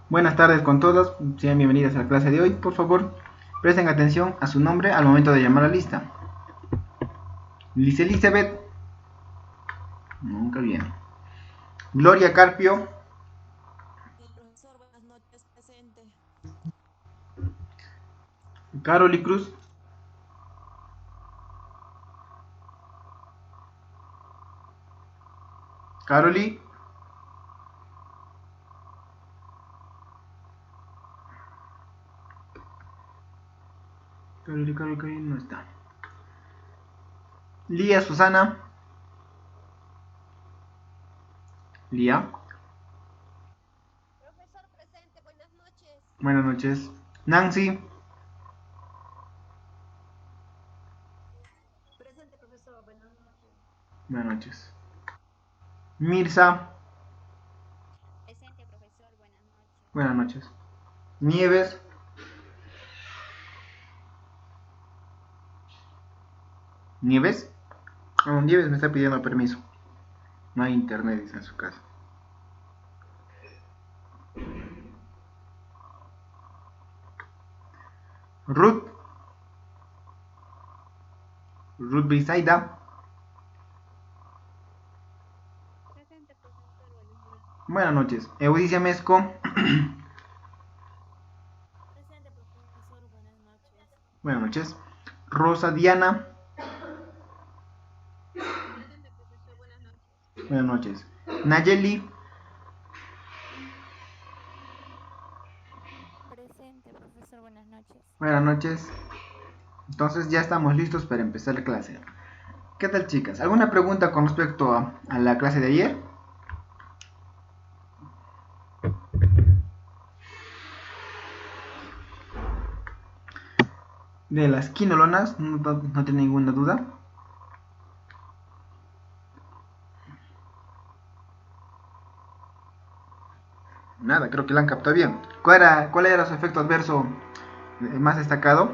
Buenas tardes con todos, sean bienvenidos a la clase de hoy. Por favor, presten atención a su nombre al momento de llamar a la lista. Liz Elizabeth, nunca viene. Gloria Carpio, El profesor, buenas noches, presente. Caroli Cruz, Caroli, Caroli, no está. Lía Susana, Lía, Profesor, presente, buenas noches. buenas noches. Nancy, Presente, profesor, buenas noches. buenas noches. Mirza, Presente, profesor, buenas noches. buenas noches. Nieves, Nieves, Nieves me está pidiendo permiso. No hay internet, dice en su casa. Ruth, Ruth Bisaida, Presente, profesor, buenas noches. buenas noches. Eudicia Mesco, Presente, profesor, buenas noches. buenas noches. Rosa Diana, Presente, profesor, buenas noches. buenas noches. Nayeli, Presente, profesor, buenas noches. buenas noches. Entonces ya estamos listos para empezar la clase. ¿Qué tal, chicas? ¿Alguna pregunta con respecto a la clase de ayer? De las quinolonas, no tiene ninguna duda. Nada, creo que la han captado bien. ¿Cuál era su efecto adverso más destacado?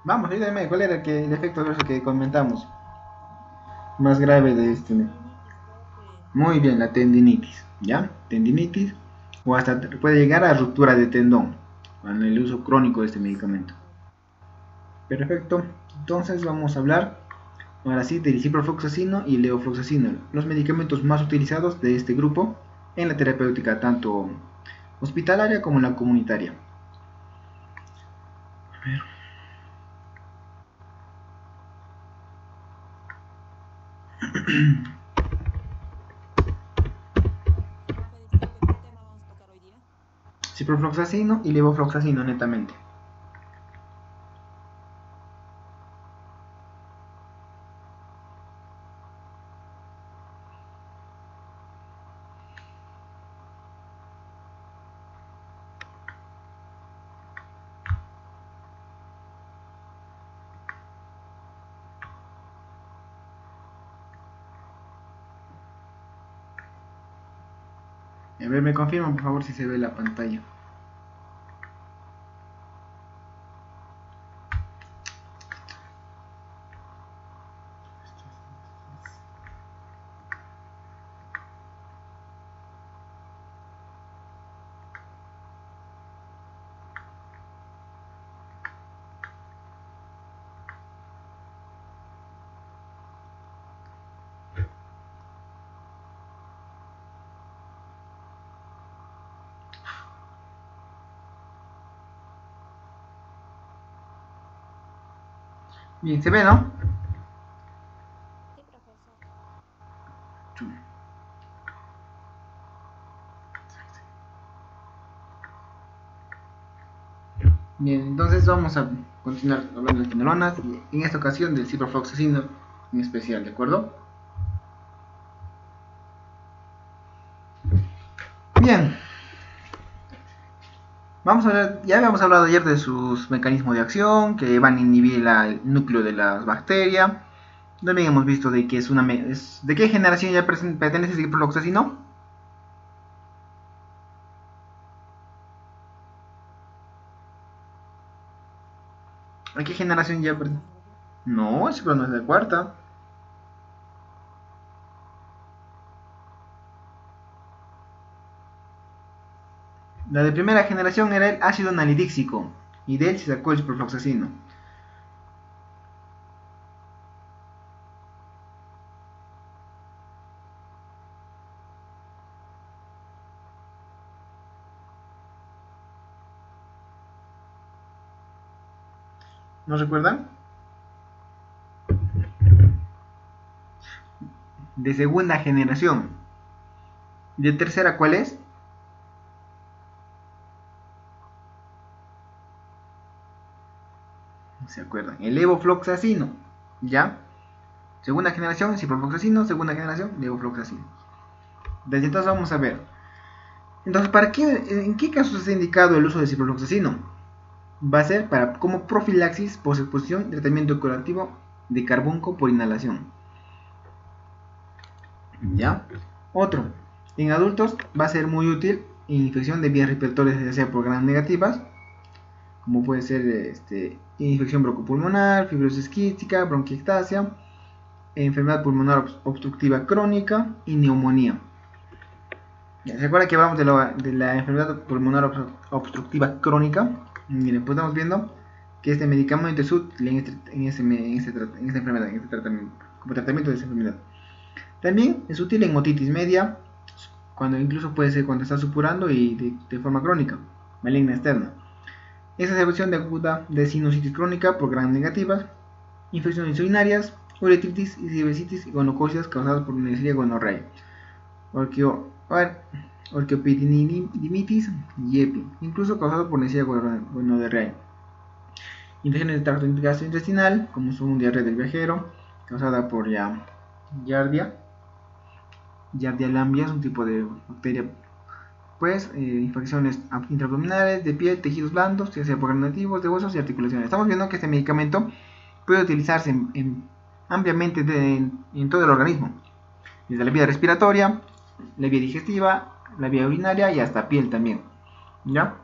Vamos, dígame, ¿cuál era el efecto adverso que comentamos? Más grave de este. Tendinitis, profe. Muy bien, la tendinitis, ¿ya? Tendinitis o hasta puede llegar a ruptura de tendón con el uso crónico de este medicamento. Exacto. Perfecto, entonces vamos a hablar ahora sí del ciprofloxacino y levofloxacino, los medicamentos más utilizados de este grupo en la terapéutica tanto hospitalaria como en la comunitaria. A ver. Profe, disculpe, ¿qué tema vamos a tocar hoy día? Ciprofloxacino y levofloxacino netamente. A ver, me confirman por favor si se ve la pantalla. Bien, ¿se ve, no? Sí, profesor. Bien, entonces vamos a continuar hablando de quinolonas y en esta ocasión del ciprofloxacino en especial, ¿de acuerdo? Bien, vamos a ver, ya habíamos hablado ayer de sus mecanismos de acción que van a inhibir el núcleo de las bacterias. También hemos visto de que de qué generación ya pertenece el ciprofloxacino. ¿A qué generación ya? No, ese no es la cuarta. La de primera generación era el ácido nalidíxico y de él se sacó el ciprofloxacino. ¿No recuerdan? De segunda generación. ¿De tercera cuál es? ¿Se acuerdan? El levofloxacino. ¿Ya? Segunda generación, ciprofloxacino. Segunda generación, levofloxacino. Desde entonces vamos a ver. Entonces, ¿en qué casos se ha indicado el uso de ciprofloxacino? Va a ser como profilaxis posexposición y tratamiento curativo de carbunco por inhalación. ¿Ya? Otro. En adultos va a ser muy útil en infección de vías respiratorias, ya sea por gram negativas, como puede ser infección broncopulmonar, fibrosis quística, bronquiectasia, enfermedad pulmonar obstructiva crónica y neumonía. ¿Se acuerdan que hablamos de la enfermedad pulmonar obstructiva crónica? Miren, pues estamos viendo que este medicamento es útil en esta enfermedad, en este tratamiento, como tratamiento de esa enfermedad. También es útil en otitis media, cuando incluso puede ser cuando está supurando y de forma crónica, maligna externa. Esa evolución de aguda de sinusitis crónica por gram negativas, infecciones urinarias, uretritis y cistitis y gonococias causadas por Neisseria gonorrhoeae, orquiopididimitis y EPI, incluso causado por Neisseria gonorrhoeae. Infecciones del tracto gastrointestinal, como son diarrea del viajero, causada por Giardia lamblia, es un tipo de bacteria. Pues infecciones intraabdominales, de piel, tejidos blandos, ya sea por nativos de huesos y articulaciones. Estamos viendo que este medicamento puede utilizarse ampliamente en todo el organismo, desde la vía respiratoria, la vía digestiva, la vía urinaria y hasta piel también. ¿Ya?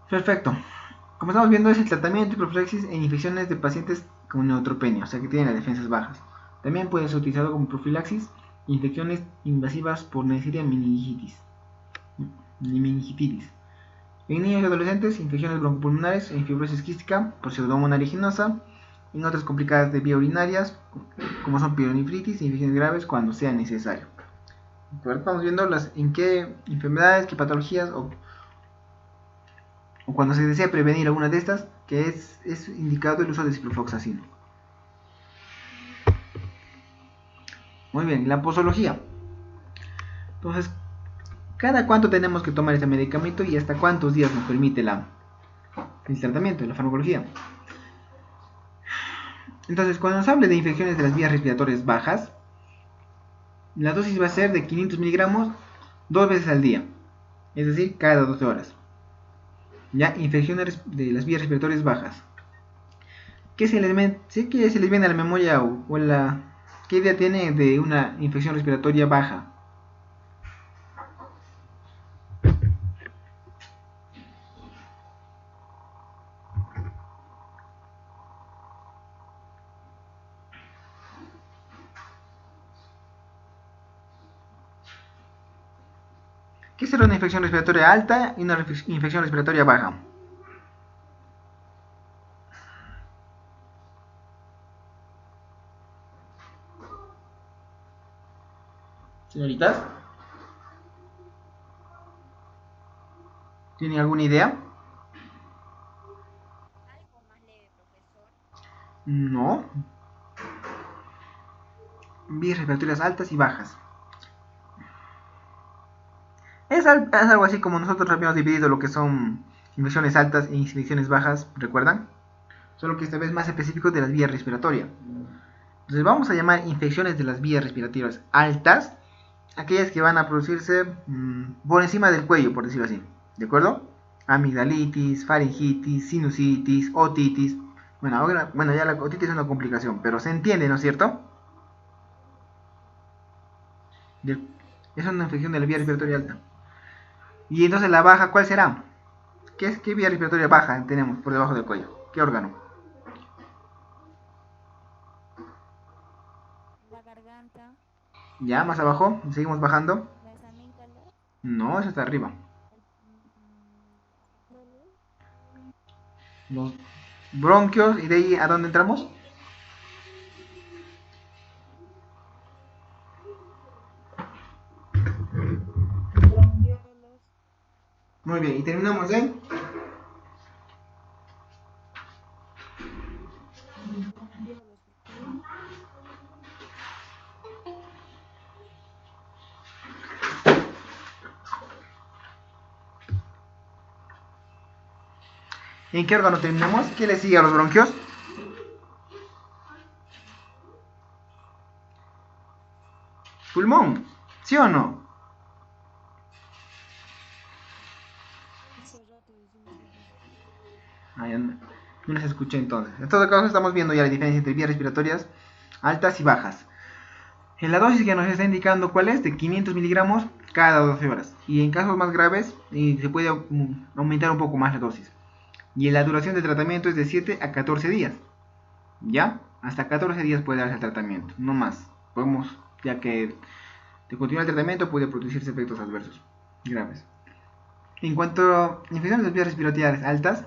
Perfecto. Como estamos viendo, es el tratamiento y profilaxis en infecciones de pacientes con neutropenia, o sea que tienen las defensas bajas. También puede ser utilizado como profilaxis en infecciones invasivas por Neisseria meningitis. En niños y adolescentes, infecciones broncopulmonares en fibrosis quística por pseudomonas aeruginosa. En otras complicadas de vía urinarias, como son pielonefritis e infecciones graves cuando sea necesario. Ahora estamos viendo en qué enfermedades, qué patologías o cuando se desea prevenir alguna de estas, que es indicado el uso de ciprofloxacino. Muy bien, la posología. Entonces, ¿cada cuánto tenemos que tomar este medicamento y hasta cuántos días nos permite el tratamiento, la farmacología? Entonces, cuando nos hable de infecciones de las vías respiratorias bajas, la dosis va a ser de 500 miligramos 2 veces al día, es decir, cada 12 horas. Ya, infecciones de las vías respiratorias bajas. ¿Qué se les viene a la memoria qué idea tiene de una infección respiratoria baja? ¿Qué será una infección respiratoria alta y una infección respiratoria baja? Señoritas, ¿tienen alguna idea? Algo más leve, profesor. No. Vías respiratorias altas y bajas. Es algo así como nosotros habíamos dividido lo que son infecciones altas e infecciones bajas, ¿recuerdan? Solo que esta vez más específico de las vías respiratorias. Entonces vamos a llamar infecciones de las vías respiratorias altas aquellas que van a producirse por encima del cuello, por decirlo así, ¿de acuerdo? Amigdalitis, faringitis, sinusitis, otitis. Bueno, ya la otitis es una complicación, pero se entiende, ¿no es cierto? Es una infección de la vía respiratoria alta. Y entonces la baja, ¿cuál será? ¿Qué vía respiratoria baja tenemos por debajo del cuello? ¿Qué órgano? La garganta, Ya, más abajo, seguimos bajando. las amígdalas, No, eso está arriba. el Los bronquios, y de ahí, ¿a dónde entramos? alvéolos, Muy bien, y terminamos en... alvéolos, ¿En qué órgano terminamos? ¿Qué le sigue a los bronquios? Pulmón, ¿sí o no? hace rato dijimos lo mismo. Ah, ya no les escuché entonces. En todo caso estamos viendo ya la diferencia entre vías respiratorias altas y bajas. En la dosis que nos está indicando cuál es, de 500 miligramos cada 12 horas. Y en casos más graves se puede aumentar un poco más la dosis. Y la duración de tratamiento es de 7 a 14 días. ¿Ya? Hasta 14 días puede darse el tratamiento, no más. Podemos, ya que de continuar el tratamiento puede producirse efectos adversos graves. En cuanto a infecciones de vías respiratorias altas,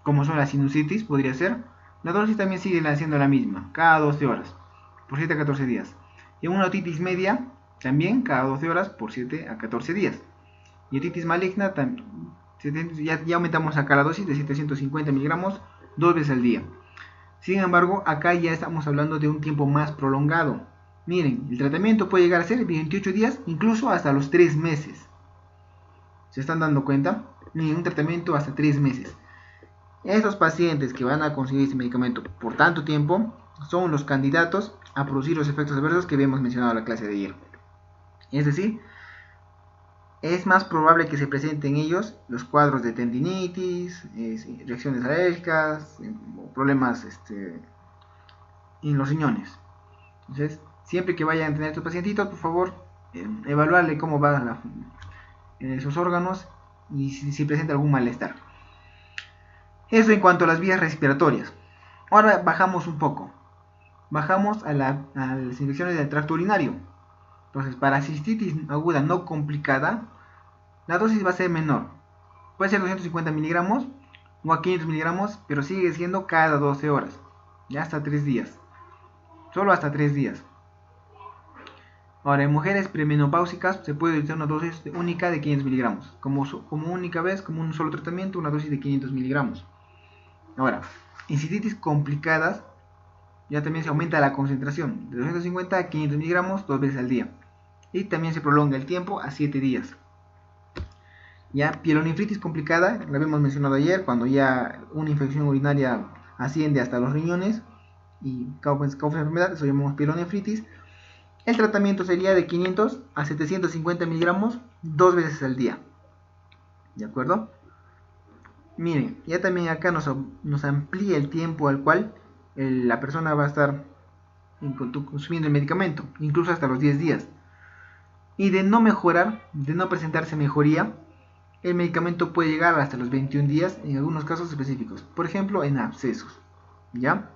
como son la sinusitis, podría ser, la dosis también sigue siendo la misma, cada 12 horas, por 7 a 14 días. Y una otitis media, también cada 12 horas, por 7 a 14 días. Y otitis maligna, ya aumentamos acá la dosis de 750 miligramos 2 veces al día. Sin embargo, acá ya estamos hablando de un tiempo más prolongado. Miren, el tratamiento puede llegar a ser 28 días, incluso hasta los 3 meses. ¿Se están dando cuenta? Miren, un tratamiento hasta 3 meses. Estos pacientes que van a conseguir este medicamento por tanto tiempo son los candidatos a producir los efectos adversos que habíamos mencionado en la clase de ayer. Es decir, es más probable que se presenten en ellos los cuadros de tendinitis, reacciones alérgicas, problemas en los riñones. Entonces, siempre que vayan a tener estos pacientitos, por favor, evaluarle cómo van sus órganos y si presenta algún malestar. Eso en cuanto a las vías respiratorias. Ahora bajamos un poco. Bajamos a las infecciones del tracto urinario. Entonces, para cistitis aguda no complicada, la dosis va a ser menor. Puede ser 250 miligramos o a 500 miligramos, pero sigue siendo cada 12 horas. Ya hasta 3 días. Solo hasta 3 días. Ahora, en mujeres premenopáusicas se puede utilizar una dosis única de 500 miligramos. Como única vez, como un solo tratamiento, una dosis de 500 miligramos. Ahora, en cistitis complicadas, ya también se aumenta la concentración de 250 a 500 miligramos 2 veces al día. Y también se prolonga el tiempo a 7 días. Ya, pielonefritis complicada, la habíamos mencionado ayer, cuando ya una infección urinaria asciende hasta los riñones y causa enfermedad, eso llamamos pielonefritis. El tratamiento sería de 500 a 750 miligramos 2 veces al día. ¿De acuerdo? Miren, ya también acá nos amplía el tiempo al cual la persona va a estar consumiendo el medicamento, incluso hasta los 10 días. Y de no mejorar, de no presentarse mejoría, el medicamento puede llegar hasta los 21 días en algunos casos específicos. Por ejemplo, en abscesos. ¿Ya?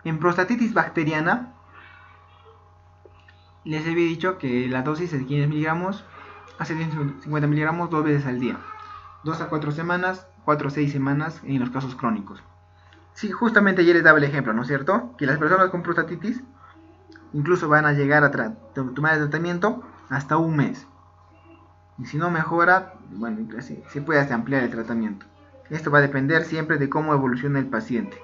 En prostatitis bacteriana, les había dicho que la dosis es de 500 miligramos a 750 miligramos 2 veces al día. 2 a 4 semanas, 4 a 6 semanas en los casos crónicos. Sí, justamente ayer les daba el ejemplo, ¿no es cierto? Que las personas con prostatitis incluso van a llegar a tomar el tratamiento hasta un mes. Y si no mejora, bueno, así, se puede hasta ampliar el tratamiento. Esto va a depender siempre de cómo evoluciona el paciente.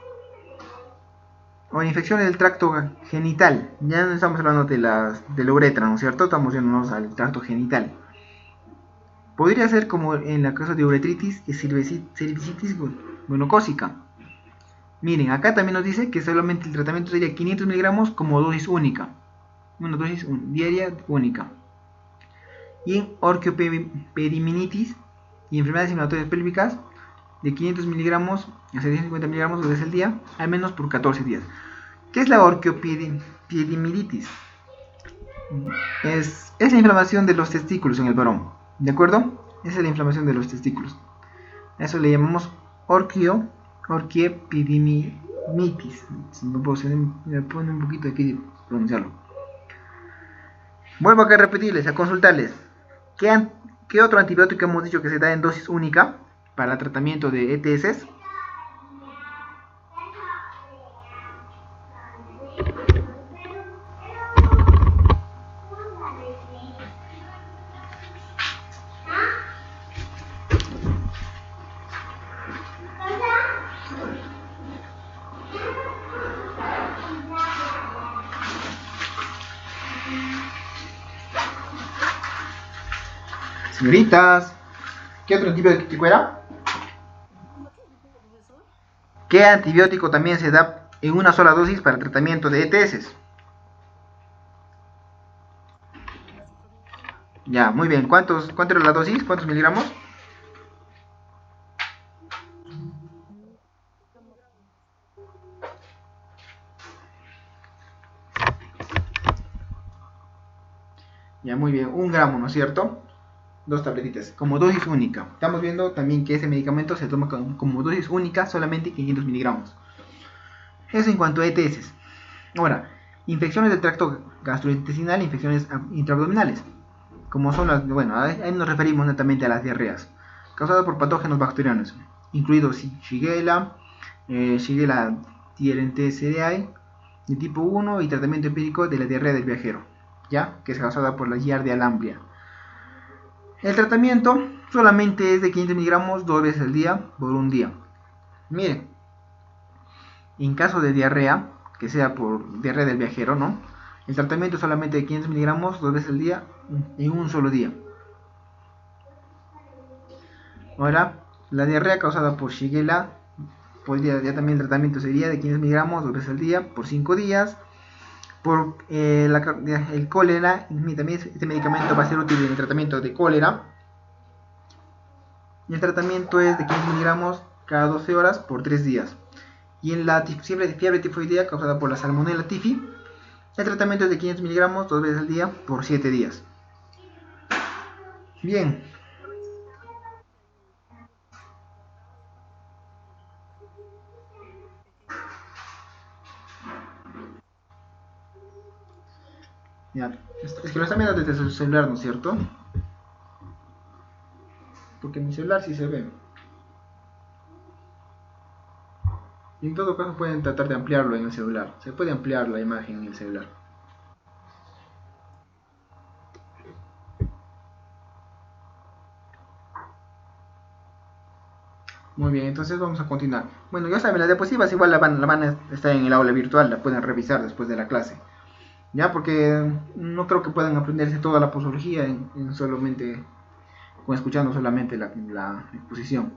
O infecciones del tracto genital. Ya no estamos hablando de la uretra, ¿no es cierto? Estamos yéndonos al tracto genital. Podría ser como en el caso de uretritis y cervicitis gonocócica. Miren, acá también nos dice que solamente el tratamiento sería 500 miligramos como dosis única. Una dosis diaria única. Y en orquioperiminitis y enfermedades inflamatorias pélvicas, de 500 miligramos a 750 miligramos 2 veces al día, al menos por 14 días. ¿Qué es la orquioperiminitis? es la inflamación de los testículos en el varón, ¿de acuerdo? Esa es la inflamación de los testículos. A eso le llamamos orquiepididimitis. Me pone un poquito aquí pronunciarlo. Vuelvo acá a repetirles, a consultarles. ¿Qué otro antibiótico hemos dicho que se da en dosis única para el tratamiento de ETS? Señoritas, ¿qué otro antibiótico era? ¿Qué antibiótico también se da en una sola dosis para el tratamiento de ETS? Ya, muy bien. ¿Cuánto era la dosis? ¿Cuántos miligramos? Ya, muy bien. 1 gramo, ¿no es cierto? 2 tabletitas, como dosis única. Estamos viendo también que ese medicamento se toma como dosis única solamente 500 miligramos. Eso en cuanto a ETS. Ahora, infecciones del tracto gastrointestinal, infecciones intraabdominales. Como son las, bueno, ahí nos referimos netamente a las diarreas, causadas por patógenos bacterianos, incluidos Shigella, Shigella tirentheriaceae de tipo 1 y tratamiento empírico de la diarrea del viajero, ya que es causada por la Giardia lamblia. El tratamiento solamente es de 500 miligramos 2 veces al día por un día. Miren, en caso de diarrea, que sea por diarrea del viajero, ¿no? El tratamiento es solamente de 500 miligramos 2 veces al día en un solo día. Ahora, la diarrea causada por Shigella, podría, ya también el tratamiento sería de 500 miligramos 2 veces al día por 5 días. Por el cólera, también este medicamento va a ser útil en el tratamiento de cólera. Y el tratamiento es de 500 miligramos cada 12 horas por 3 días. Y en la fiebre tifoidea causada por la Salmonella tifi, el tratamiento es de 500 miligramos 2 veces al día por 7 días. Bien. Ya. Es que lo están viendo desde su celular, ¿no es cierto? Porque en mi celular sí se ve. Y en todo caso pueden tratar de ampliarlo en el celular. Se puede ampliar la imagen en el celular. Muy bien, entonces vamos a continuar. Bueno, ya saben, las diapositivas igual la van a estar en el aula virtual, la pueden revisar después de la clase. Ya, porque no creo que puedan aprenderse toda la posología en solamente, con escuchando solamente la exposición.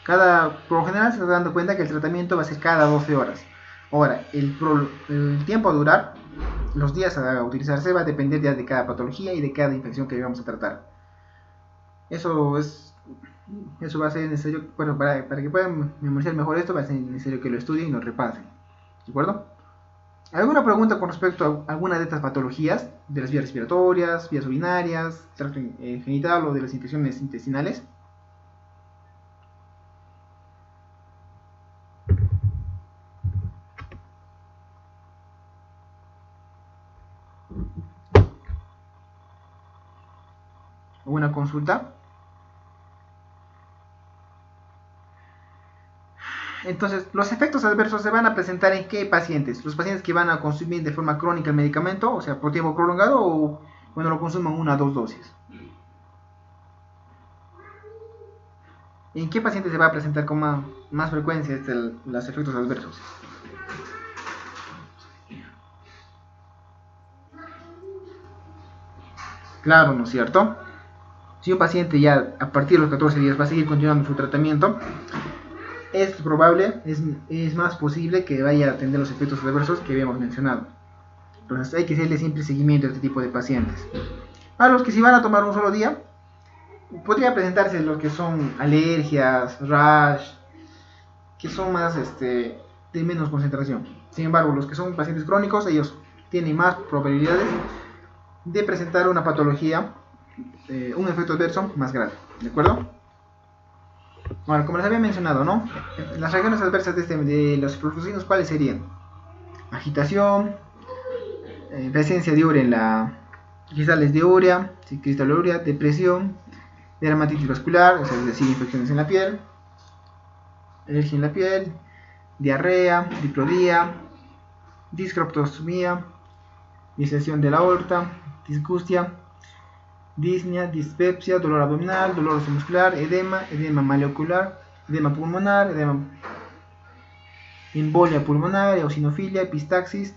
Por lo general se está dando cuenta que el tratamiento va a ser cada 12 horas. Ahora, el tiempo a durar, los días a utilizarse va a depender ya de cada patología y de cada infección que vamos a tratar. Eso va a ser necesario, bueno, para que puedan memorizar mejor esto, va a ser necesario que lo estudien y lo repasen. ¿De acuerdo? ¿Alguna pregunta con respecto a alguna de estas patologías? De las vías respiratorias, vías urinarias, tracto genital o de las infecciones intestinales. ¿Alguna consulta? Entonces, los efectos adversos se van a presentar en qué pacientes? Los pacientes que van a consumir de forma crónica el medicamento, o sea, por tiempo prolongado, o cuando lo consuman 1 o 2 dosis. ¿En qué pacientes se va a presentar con más frecuencia los efectos adversos? Claro, ¿no es cierto? Si un paciente ya a partir de los 14 días va a seguir continuando su tratamiento, es probable, es más posible que vaya a atender los efectos adversos que habíamos mencionado. Entonces hay que hacerle siempre seguimiento a este tipo de pacientes. A los que si van a tomar un solo día, podría presentarse lo que son alergias, rash, que son más de menos concentración. Sin embargo, los que son pacientes crónicos, ellos tienen más probabilidades de presentar una patología, un efecto adverso más grave, ¿de acuerdo? Ahora, como les había mencionado, ¿no? Las reacciones adversas de los ciprofloxacinos, ¿cuáles serían? Agitación, presencia de urea en la cristales de urea, cristaloruria, depresión, dermatitis vascular, o sea, es decir, infecciones en la piel, alergia en la piel, diarrea, diplodía, discroctostomía, distensión de la aorta, disgustia, disnea, dispepsia, dolor abdominal, dolor muscular, edema molecular, edema pulmonar, embolia pulmonar, eosinofilia, epistaxis,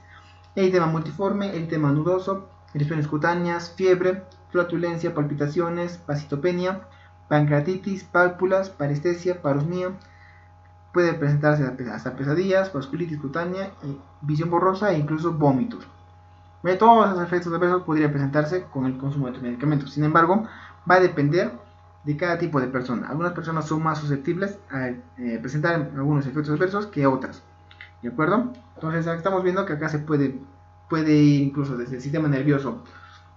eritema multiforme, eritema nudoso, erupciones cutáneas, fiebre, flatulencia, palpitaciones, pasitopenia, pancreatitis, pálpulas, parestesia, parosmia. Puede presentarse hasta pesadillas, vasculitis cutánea, visión borrosa e incluso vómitos. Todos esos efectos adversos podrían presentarse con el consumo de estos medicamentos. Sin embargo, va a depender de cada tipo de persona. Algunas personas son más susceptibles a presentar algunos efectos adversos que otras. ¿De acuerdo? Entonces estamos viendo que acá se puede ir incluso desde el sistema nervioso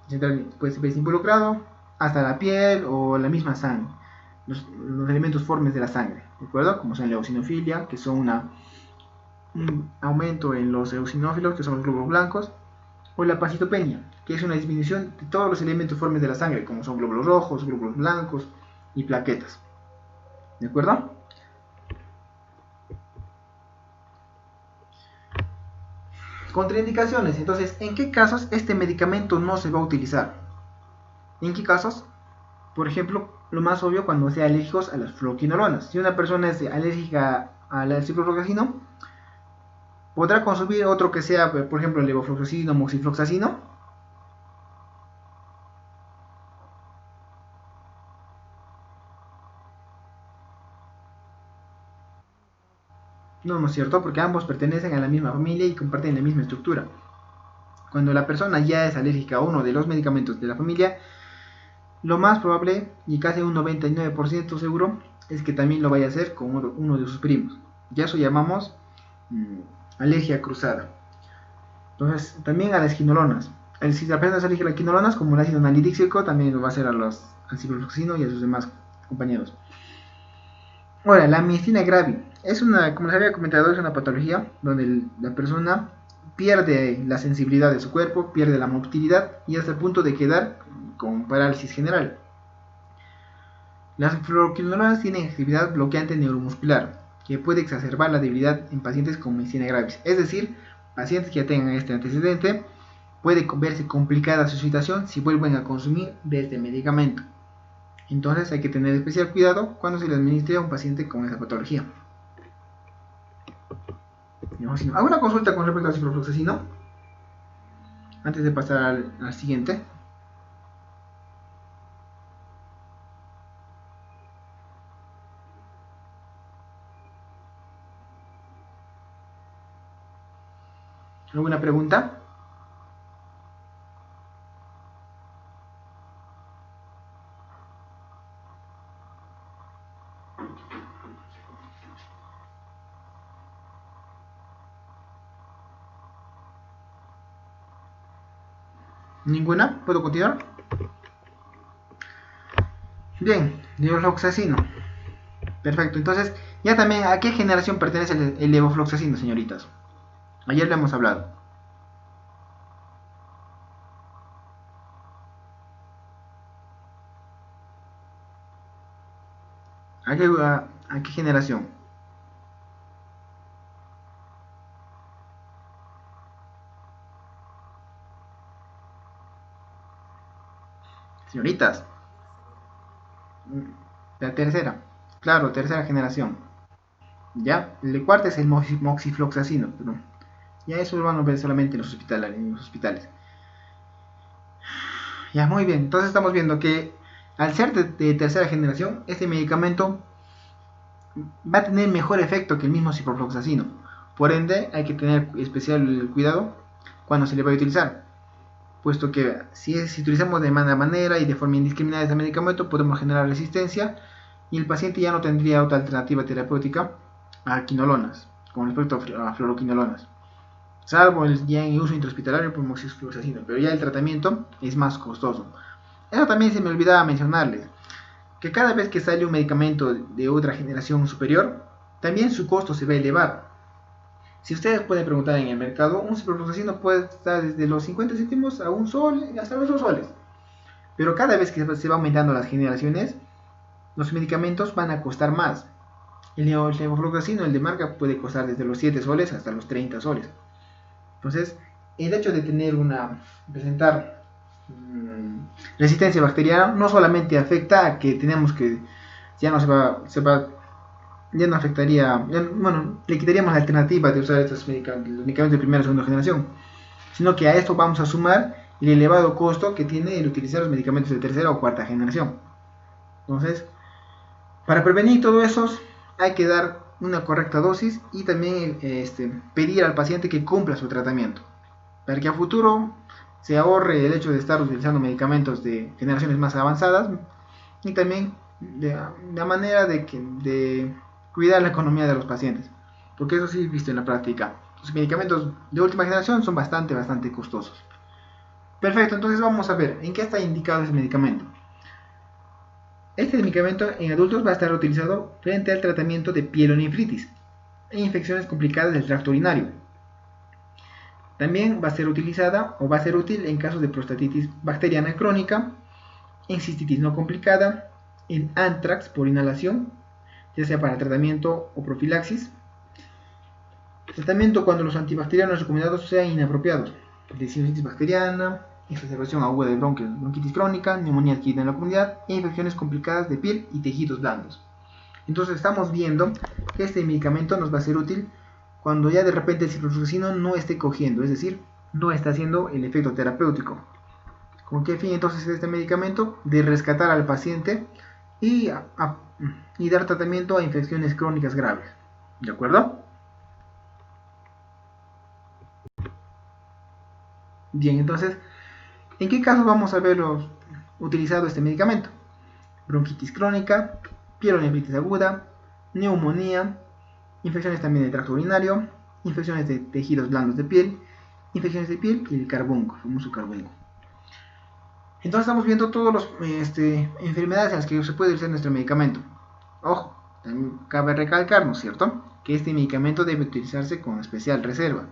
central, puede verse involucrado, hasta la piel o la misma sangre. Los elementos formes de la sangre, ¿de acuerdo? Como son la eosinofilia, que son un aumento en los eosinófilos, que son los glóbulos blancos, o la pasitopenia, que es una disminución de todos los elementos formes de la sangre, como son glóbulos rojos, glóbulos blancos y plaquetas. ¿De acuerdo? Contraindicaciones. Entonces, ¿en qué casos este medicamento no se va a utilizar? ¿En qué casos? Por ejemplo, lo más obvio cuando sea alérgicos a las fluoroquinolonas. Si una persona es alérgica al ciprofloxacino, ¿podrá consumir otro que sea, por ejemplo, levofloxacino o moxifloxacino? No, no es cierto, porque ambos pertenecen a la misma familia y comparten la misma estructura. Cuando la persona ya es alérgica a uno de los medicamentos de la familia, lo más probable, y casi un 99% seguro, es que también lo vaya a hacer con uno de sus primos. Ya eso llamamos alergia cruzada. Entonces, también a las quinolonas. Si la persona es alérgica a las quinolonas, como el ácido nalidíxico, también lo va a hacer al ciprofloxacino y a sus demás compañeros. Ahora, la miastina gravis es como les había comentado, es una patología donde la persona pierde la sensibilidad de su cuerpo, pierde la motilidad y hasta el punto de quedar con parálisis general. Las fluoroquinolonas tienen actividad bloqueante neuromuscular, que puede exacerbar la debilidad en pacientes con miastina gravis. Es decir, pacientes que ya tengan este antecedente, puede verse complicada su situación si vuelven a consumir de este medicamento. Entonces hay que tener especial cuidado cuando se le administre a un paciente con esa patología. ¿Hago una consulta con respecto al ciprofloxacino? Antes de pasar al siguiente. ¿Alguna pregunta? ¿Ninguna? ¿Puedo continuar? Bien, levofloxacino. Perfecto, entonces, ya también, ¿a qué generación pertenece el levofloxacino, señoritas? Ayer lo hemos hablado. ¿A qué generación? Señoritas, la tercera. Claro, tercera generación. Ya, el cuarto es el moxifloxacino, pero ya eso lo van a ver solamente en los hospitales. Ya, muy bien. Entonces estamos viendo que al ser de tercera generación, este medicamento va a tener mejor efecto que el mismo ciprofloxacino. Por ende, hay que tener especial cuidado cuando se le va a utilizar, puesto que si utilizamos de mala manera y de forma indiscriminada este medicamento, podemos generar resistencia y el paciente ya no tendría otra alternativa terapéutica a quinolonas, con respecto a fluoroquinolonas. salvo el ya en uso intrahospitalario por moxifloxacino, pero ya el tratamiento es más costoso. Eso también se me olvidaba mencionarles, que cada vez que sale un medicamento de otra generación superior, también su costo se va a elevar. Si ustedes pueden preguntar en el mercado, un ciprofloxacino puede estar desde los 50 céntimos a un sol hasta los 2 soles. Pero cada vez que se va aumentando las generaciones, los medicamentos van a costar más. El levofloxacino, el de marca, puede costar desde los 7 soles hasta los 30 soles. Entonces, el hecho de presentar resistencia bacteriana no solamente afecta a que tenemos que ya no ya no afectaría, bueno, le quitaríamos la alternativa de usar estos medicamentos de primera o segunda generación, sino que a esto vamos a sumar el elevado costo que tiene el utilizar los medicamentos de tercera o cuarta generación. Entonces, para prevenir todo eso, hay que dar una correcta dosis y también pedir al paciente que cumpla su tratamiento, para que a futuro se ahorre el hecho de estar utilizando medicamentos de generaciones más avanzadas y también de la manera de cuidar la economía de los pacientes, porque eso sí he visto en la práctica. Los medicamentos de última generación son bastante costosos. Perfecto, entonces vamos a ver en qué está indicado ese medicamento. Este medicamento en adultos va a estar utilizado frente al tratamiento de pielonefritis e infecciones complicadas del tracto urinario. También va a ser utilizada o va a ser útil en casos de prostatitis bacteriana crónica, en cistitis no complicada, en anthrax por inhalación, ya sea para tratamiento o profilaxis. Tratamiento cuando los antibacterianos recomendados sean inapropiados, de sinusitis bacteriana, exacerbación aguda de bronquitis crónica, neumonía adquirida en la comunidad e infecciones complicadas de piel y tejidos blandos. Entonces estamos viendo que este medicamento nos va a ser útil cuando ya de repente el ciprofloxacino no esté cogiendo, es decir, no está haciendo el efecto terapéutico. ¿Con qué fin entonces este medicamento? De rescatar al paciente y dar tratamiento a infecciones crónicas graves. ¿De acuerdo? Bien, entonces, ¿en qué casos vamos a verlo utilizado este medicamento? Bronquitis crónica, pielonefritis aguda, neumonía, infecciones también del tracto urinario, infecciones de tejidos blandos de piel, infecciones de piel y el carbunco, el famoso carbunco. Entonces estamos viendo todas las enfermedades en las que se puede utilizar nuestro medicamento. Ojo, también cabe recalcar, ¿no es cierto?, que este medicamento debe utilizarse con especial reserva,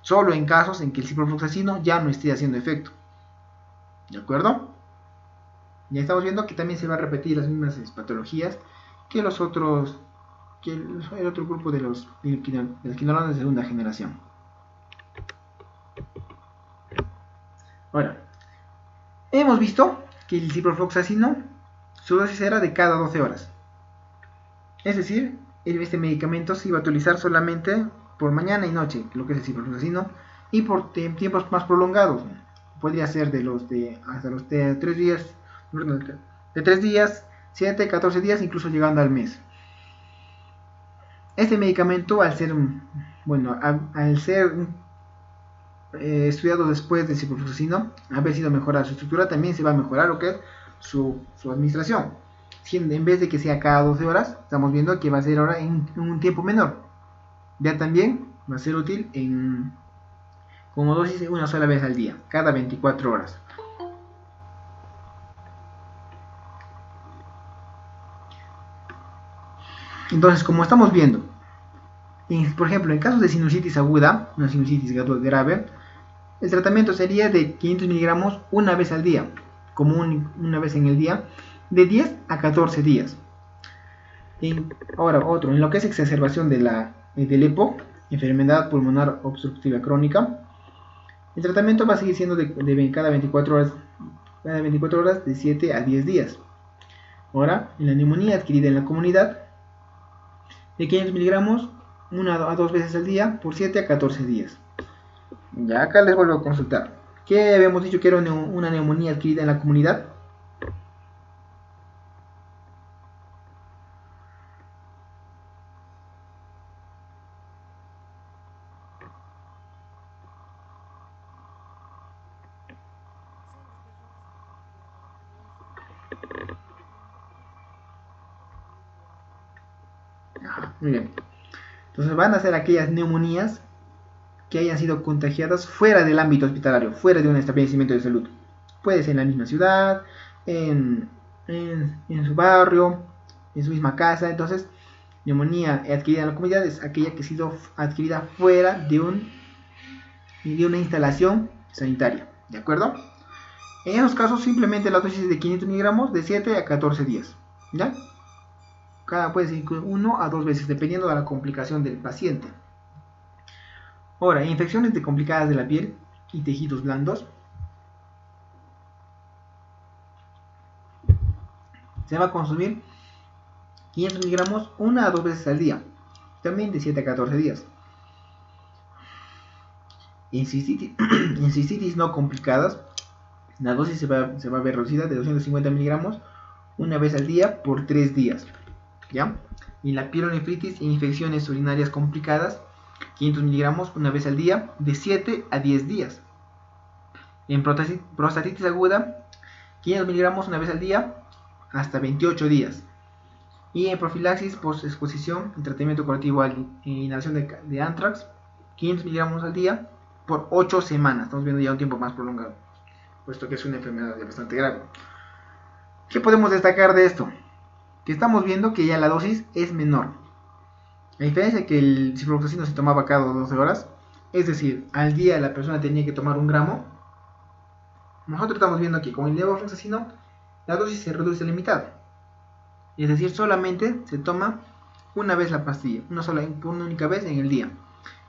solo en casos en que el ciprofloxacino ya no esté haciendo efecto. ¿De acuerdo? Ya estamos viendo que también se va a repetir las mismas patologías que el otro grupo de los quinolones de segunda generación. Ahora, hemos visto que el ciprofloxacino, su dosis era de cada 12 horas. Es decir, este medicamento se iba a utilizar solamente por mañana y noche, lo que es el ciprofloxacino, y por tiempos más prolongados. Podría ser hasta los 3 días, de 3 días, 7, 14 días, incluso llegando al mes. Este medicamento, al ser estudiado después del ciprofloxacino, haber sido mejorada su estructura, también se va a mejorar lo que es su administración. En vez de que sea cada 12 horas, estamos viendo que va a ser ahora en un tiempo menor. Ya también va a ser útil como dosis una sola vez al día, cada 24 horas. Entonces, como estamos viendo, por ejemplo, en casos de sinusitis aguda, una sinusitis grave, el tratamiento sería de 500 miligramos una vez al día, como una vez en el día, de 10 a 14 días. Ahora, en lo que es exacerbación del EPO, enfermedad pulmonar obstructiva crónica, el tratamiento va a seguir siendo de cada 24 horas de 7 a 10 días. Ahora, en la neumonía adquirida en la comunidad, de 500 miligramos, 1 a 2 veces al día, por 7 a 14 días. Ya acá les vuelvo a consultar. ¿Qué habíamos dicho que era una neumonía adquirida en la comunidad? Muy bien. Entonces van a ser aquellas neumonías que hayan sido contagiadas fuera del ámbito hospitalario, fuera de un establecimiento de salud. Puede ser en la misma ciudad, en su barrio, en su misma casa. Entonces, neumonía adquirida en la comunidad es aquella que ha sido adquirida fuera de una instalación sanitaria. ¿De acuerdo? En esos casos, simplemente la dosis es de 500 miligramos de 7 a 14 días. ¿Ya? Cada puede ser 1 a 2 veces, dependiendo de la complicación del paciente. Ahora, infecciones complicadas de la piel y tejidos blandos. Se va a consumir 500 miligramos 1 a 2 veces al día. También de 7 a 14 días. En cistitis no complicadas, la dosis se va a ver reducida de 250 miligramos una vez al día por 3 días. ¿Ya? Y la pielonefritis e infecciones urinarias complicadas, 500 miligramos una vez al día de 7 a 10 días. En prostatitis aguda, 500 miligramos una vez al día hasta 28 días. Y en profilaxis post-exposición y tratamiento curativo a inhalación de anthrax, 500 miligramos al día por 8 semanas. Estamos viendo ya un tiempo más prolongado, puesto que es una enfermedad bastante grave. ¿Qué podemos destacar de esto? Que estamos viendo que ya la dosis es menor. A diferencia que el ciprofloxacino se tomaba cada 12 horas, es decir, al día la persona tenía que tomar 1 gramo, nosotros estamos viendo que con el levofloxacino la dosis se reduce a la mitad. Es decir, solamente se toma una vez la pastilla, una única vez en el día.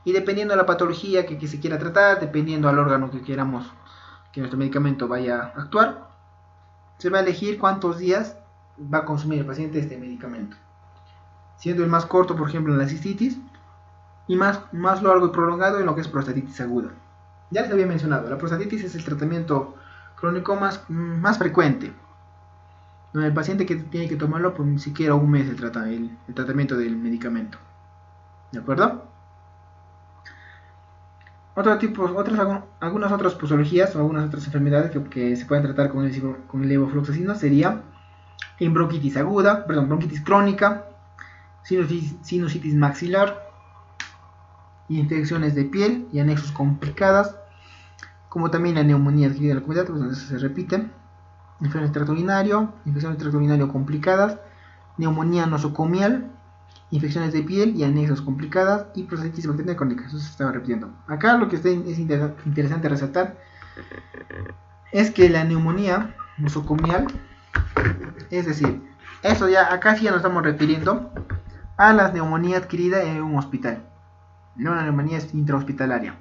Y dependiendo de la patología que se quiera tratar, dependiendo al órgano que queramos que nuestro medicamento vaya a actuar, se va a elegir cuántos días va a consumir el paciente este medicamento. Siendo el más corto, por ejemplo, en la cistitis, y más largo y prolongado en lo que es prostatitis aguda. Ya les había mencionado, la prostatitis es el tratamiento crónico más frecuente, donde el paciente que tiene que tomarlo por ni siquiera 1 mes el tratamiento del medicamento. ¿De acuerdo? Algunas otras posologías o algunas otras enfermedades que se pueden tratar con el levofloxacino sería en bronquitis aguda, bronquitis crónica, sinusitis maxilar, infecciones de piel y anexos complicadas, como también la neumonía adquirida en la comunidad, pues eso se repite, infecciones del tracto urinario complicadas, neumonía nosocomial, infecciones de piel y anexos complicadas y prostatitis bacteriana crónica. Eso se estaba repitiendo. Acá lo que es interesante resaltar es que la neumonía nosocomial, es decir, eso ya acá sí ya nos estamos refiriendo a la neumonía adquirida en un hospital, no una neumonía intrahospitalaria.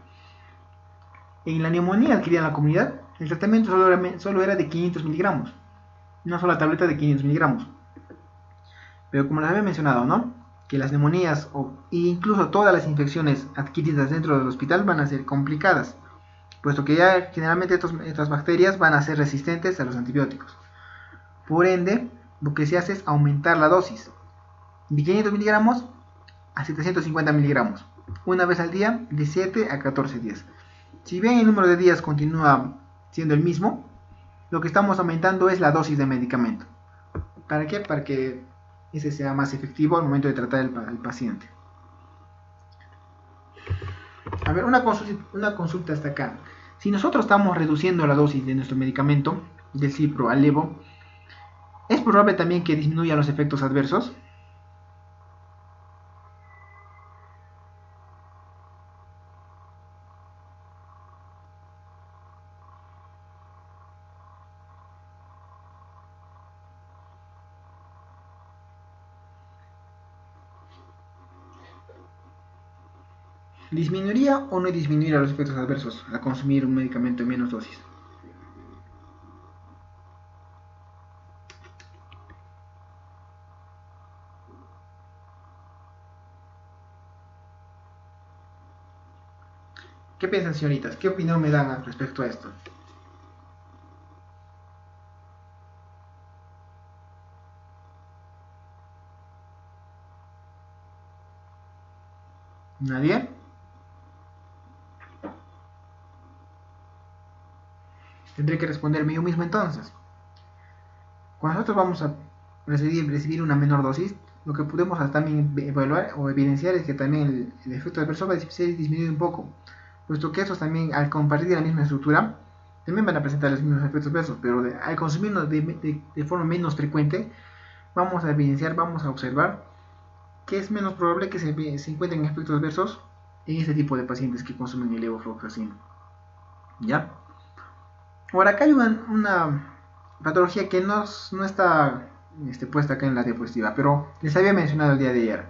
En la neumonía adquirida en la comunidad, el tratamiento solo era de 500 miligramos, una sola tableta de 500 miligramos. Pero como les había mencionado, ¿no? Que las neumonías e incluso todas las infecciones adquiridas dentro del hospital van a ser complicadas, puesto que ya generalmente estas bacterias van a ser resistentes a los antibióticos. Por ende, lo que se hace es aumentar la dosis de 500 miligramos a 750 miligramos, una vez al día de 7 a 14 días. Si bien el número de días continúa siendo el mismo, lo que estamos aumentando es la dosis de medicamento. ¿Para qué? Para que ese sea más efectivo al momento de tratar al paciente. A ver, una consulta hasta acá. Si nosotros estamos reduciendo la dosis de nuestro medicamento, del cipro al levo, ¿es probable también que disminuyan los efectos adversos? ¿Disminuiría o no disminuiría los efectos adversos al consumir un medicamento en menos dosis? ¿Qué piensan, señoritas? ¿Qué opinión me dan respecto a esto? ¿Nadie? Tendré que responderme yo mismo entonces. Cuando nosotros vamos a recibir una menor dosis, lo que podemos también evaluar o evidenciar es que también el efecto adverso va a ser disminuido un poco. puesto que estos también, al compartir la misma estructura, también van a presentar los mismos efectos adversos, pero al consumirlos de forma menos frecuente, vamos a evidenciar, vamos a observar que es menos probable que se encuentren efectos adversos en este tipo de pacientes que consumen el levofloxacino. ¿Ya? Ahora, acá hay una patología que no está puesta acá en la diapositiva, pero les había mencionado el día de ayer.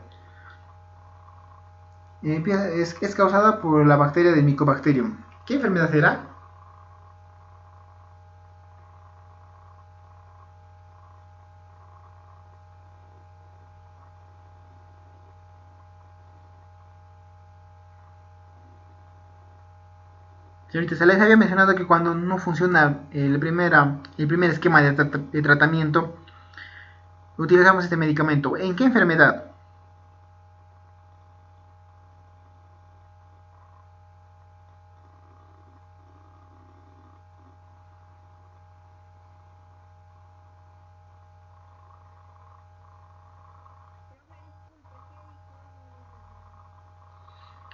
Es causada por la bacteria del Mycobacterium. ¿Qué enfermedad será? Señorita, se les había mencionado que cuando no funciona el primer esquema de tratamiento, utilizamos este medicamento. ¿En qué enfermedad?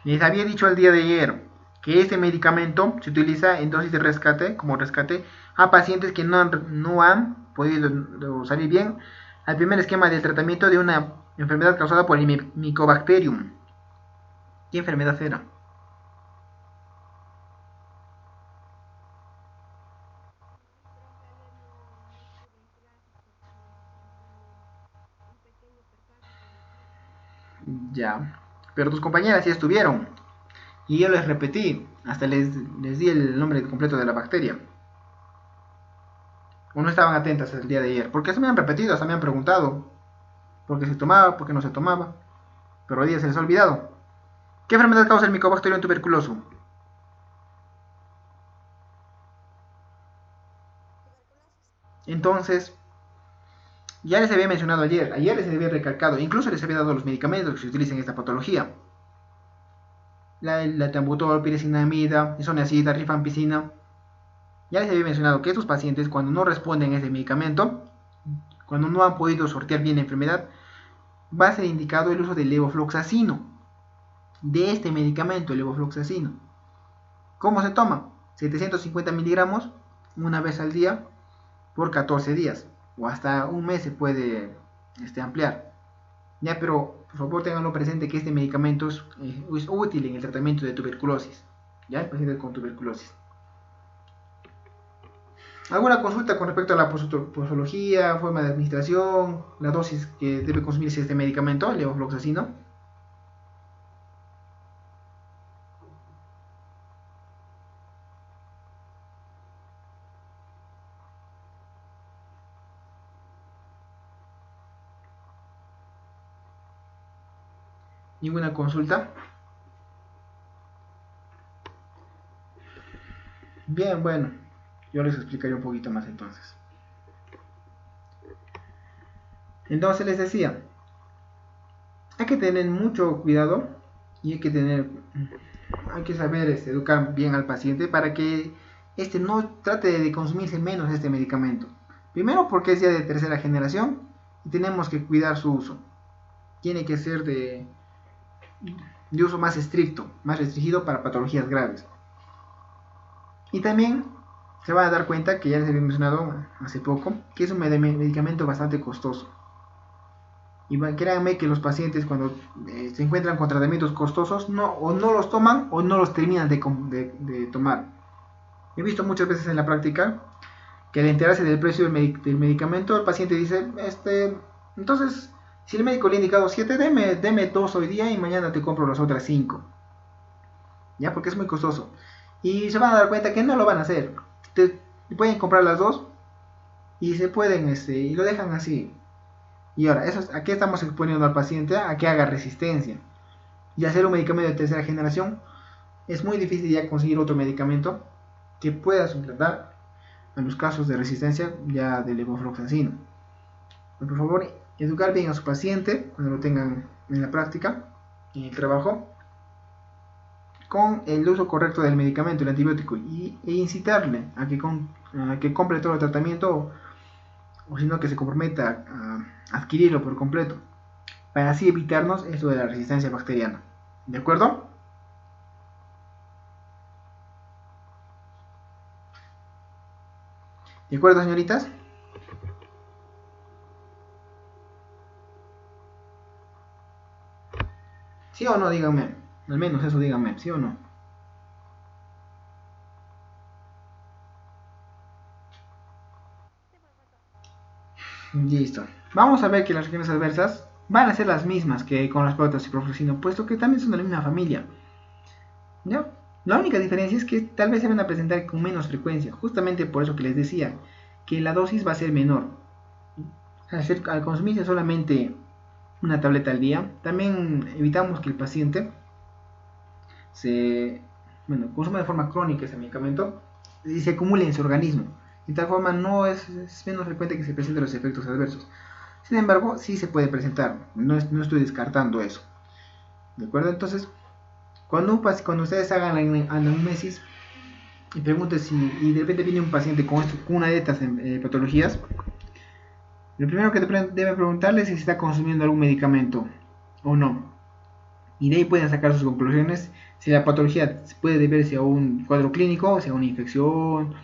Les había dicho el día de ayer que este medicamento se utiliza en dosis de rescate, como rescate, a pacientes que no han podido salir bien al primer esquema del tratamiento de una enfermedad causada por el Mycobacterium. ¿Qué enfermedad era? Ya. Pero tus compañeras sí estuvieron. Y yo les repetí, hasta les di el nombre completo de la bacteria. O no estaban atentas el día de ayer. Porque se me han repetido, hasta me han preguntado. ¿Por qué se tomaba? ¿Por qué no se tomaba? Pero hoy día se les ha olvidado. ¿Qué enfermedad causa el Mycobacterium tuberculoso? Entonces, ya les había mencionado ayer les había recalcado, incluso les había dado los medicamentos que se utilizan en esta patología. La tambutol, piricinamida, isoniazida, rifampicina. Ya les había mencionado que estos pacientes, cuando no responden a ese medicamento, cuando no han podido sortear bien la enfermedad, va a ser indicado el uso del levofloxacino, de este medicamento, el levofloxacino. ¿Cómo se toma? 750 miligramos una vez al día por 14 días, o hasta un mes se puede ampliar. Ya, pero por favor tenganlo presente que este medicamento es útil en el tratamiento de tuberculosis, ya, en pacientes con tuberculosis. ¿Alguna consulta con respecto a la posología, forma de administración, la dosis que debe consumirse este medicamento, el levofloxacino? ¿Ninguna consulta? Bien, bueno, yo les explicaré un poquito más entonces. Entonces les decía, hay que tener mucho cuidado y hay que saber educar bien al paciente para que no trate de consumirse menos este medicamento. Primero porque es ya de tercera generación y tenemos que cuidar su uso. Tiene que ser de uso más estricto, más restringido para patologías graves. Y también se van a dar cuenta que ya les había mencionado hace poco que es un medicamento bastante costoso. Y créanme que los pacientes cuando se encuentran con tratamientos costosos o no los toman o no los terminan de tomar. He visto muchas veces en la práctica que al enterarse del precio del medicamento el paciente dice, entonces si el médico le ha indicado 7, deme 2 hoy día y mañana te compro las otras 5. Ya, porque es muy costoso. Y se van a dar cuenta que no lo van a hacer. Pueden comprar las 2 y se pueden y lo dejan así. Y ahora, ¿a qué estamos exponiendo al paciente? A que haga resistencia. Y hacer un medicamento de tercera generación es muy difícil ya conseguir otro medicamento que pueda suplantar en los casos de resistencia ya del levofloxacino. Por favor, educar bien a su paciente cuando lo tengan en la práctica, en el trabajo, con el uso correcto del medicamento, el antibiótico, e incitarle a que compre todo el tratamiento o sino que se comprometa a adquirirlo por completo, para así evitarnos esto de la resistencia bacteriana. ¿De acuerdo? ¿De acuerdo, señoritas? ¿Sí o no? Díganme. Al menos eso díganme, ¿sí o no? Listo. Vamos a ver que las reacciones adversas van a ser las mismas que con las protas y ciprofloxacino, puesto que también son de la misma familia. ¿Ya? La única diferencia es que tal vez se van a presentar con menos frecuencia, justamente por eso que les decía, que la dosis va a ser menor. Al consumirse solamente una tableta al día, también evitamos que el paciente consuma de forma crónica ese medicamento y se acumule en su organismo. De tal forma no es menos frecuente que se presenten los efectos adversos. Sin embargo, sí se puede presentar, no estoy descartando eso. ¿De acuerdo? Entonces, cuando ustedes hagan la anamnesis y pregunten y de repente viene un paciente con una de estas patologías, lo primero que debe preguntarle es si está consumiendo algún medicamento o no. Y de ahí pueden sacar sus conclusiones si la patología puede deberse a un cuadro clínico, o sea, una infección,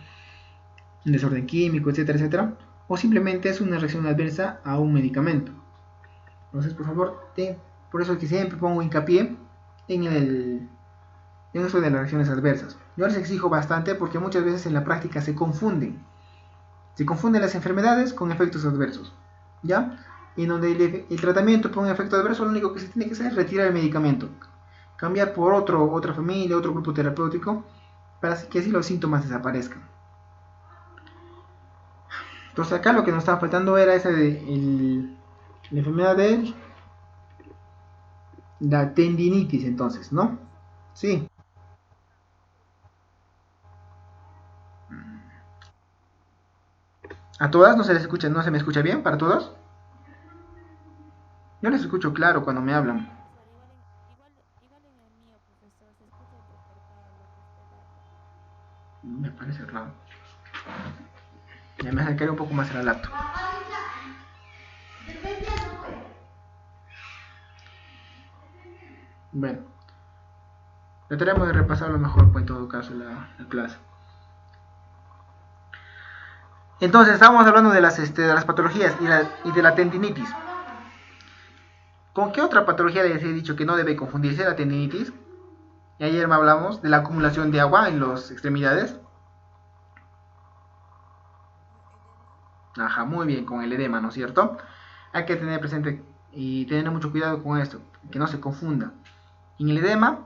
un desorden químico, etcétera, etcétera, o simplemente es una reacción adversa a un medicamento. Entonces, por favor, por eso es que siempre pongo hincapié en eso de las reacciones adversas. Yo les exijo bastante porque muchas veces en la práctica se confunden. Se confunden las enfermedades con efectos adversos. ¿Ya? Y en donde el tratamiento por un efecto adverso, lo único que se tiene que hacer es retirar el medicamento. Cambiar por otra familia, otro grupo terapéutico, para que así los síntomas desaparezcan. Entonces acá lo que nos estaba faltando era esa de la enfermedad de la tendinitis, entonces, ¿no? Sí. ¿A todas no se les escucha, no se me escucha bien? ¿Para todos? Yo les escucho claro cuando me hablan. Profesor, igual en el mío, profesor, se escucha entrecortado lo que usted habla. Me parece raro. Ya me acercaré un poco más al laptop. Bueno, trataremos de repasarlo mejor, pues, en todo caso, la clase. Entonces, estábamos hablando de las patologías y de la tendinitis. ¿Con qué otra patología les he dicho que no debe confundirse la tendinitis? Y ayer me hablamos de la acumulación de agua en las extremidades. ¿Edema? Ajá, muy bien, con el edema, ¿no es cierto? Hay que tener presente y tener mucho cuidado con esto, que no se confunda. En el edema,